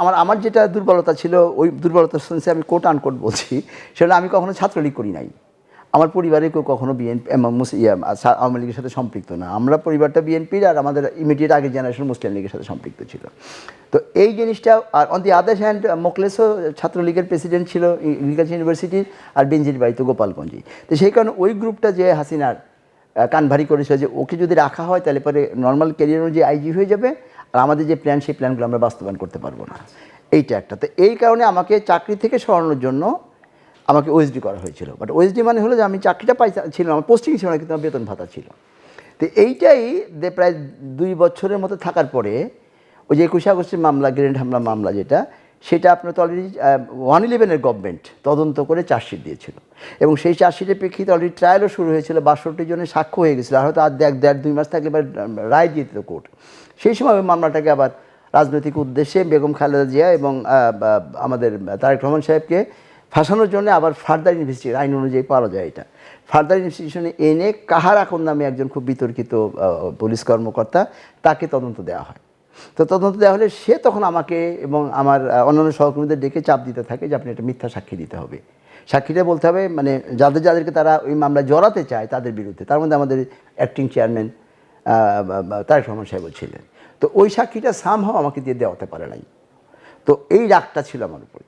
আমার আমার যেটা দুর্বলতা ছিল, ওই দুর্বলতার সেন্সে আমি কোট আনকোট বলছি, সেটা আমি কখনো ছাত্রলীগ করি নাই। আমার পরিবারে কেউ কখনো আওয়ামী লীগের সাথে সম্পৃক্ত না। আমরা পরিবারটা বিএনপির, আর আমাদের ইমিডিয়েট আগের জেনারেশন মুসলিম লীগের সাথে সম্পৃক্ত ছিল। তো এই জিনিসটা, আর অন দি আদার হ্যান্ড মোকলেসও ছাত্রলীগের প্রেসিডেন্ট ছিল এগ্রিকালচার ইউনিভার্সিটির, আর বেনজির বাড়ি তো গোপালগঞ্জে। তো সেই কারণে ওই গ্রুপটা যে হাসিনার কান ভারী করেছিল যে ওকে যদি রাখা হয় তাহলে পরে নর্মাল ক্যারিয়ার অনুযায়ী আইজি হয়ে যাবে, আর আমাদের যে প্ল্যান সেই প্ল্যানগুলো আমরা বাস্তবায়ন করতে পারবো না। এইটা একটা। তো এই কারণে আমাকে চাকরি থেকে সরানোর জন্য আমাকে ওএসডি করা হয়েছিল। বাট ওএসডি মানে হলো যে আমি চাকরিটা ছিল, আমার পোস্টিং ছিল না, কিন্তু আমার বেতন ভাতা ছিল। তো এইটাই প্রায় 2 বছরের মতো থাকার পরে ওই যে 21 আগস্টের মামলা, গ্রেনেড হামলা মামলা যেটা, সেটা আপনার তো অলরেডি 111-এর গভর্নমেন্ট তদন্ত করে চার্জশিট দিয়েছিল, এবং সেই চার্জশিটের প্রেক্ষিতে অলরেডি ট্রায়ালও শুরু হয়েছিল, 62 জনের সাক্ষ্য হয়ে গেছিলো, আর হয়তো আর 1.5-2 মাস থাকলে এবার রায় দিয়ে দিত কোর্ট। সেই সময় ওই মামলাটাকে আবার রাজনৈতিক উদ্দেশ্যে বেগম খালেদা জিয়া এবং আমাদের তারেক রহমান সাহেবকে ফাঁসানোর জন্য আবার ফার্দার ইনভেস্টিগেশন, আইন অনুযায়ী পাওয়া যায় এটা, ফার্দার ইনভেস্টিগেশনে এনে কাহার আকন নামে একজন খুব বিতর্কিত পুলিশ কর্মকর্তা, তাকে তদন্ত দেওয়া হয়। তো তদন্ত দেওয়া হলে সে তখন আমাকে এবং আমার অন্যান্য সহকর্মীদের ডেকে চাপ দিতে থাকে যে আপনি একটা মিথ্যা সাক্ষী দিতে হবে, সাক্ষীটা বলতে হবে মানে যাদেরকে তারা ওই মামলায় জড়াতে চায় তাদের বিরুদ্ধে। তার মধ্যে আমাদের অ্যাক্টিং চেয়ারম্যান তারেক রহমান সাহেব ছিলেন। তো ওই সাক্ষীটা সামহাও আমাকে দিয়ে দেওয়াতে পারে নাই। তো এই রাগটা ছিল আমার উপরে।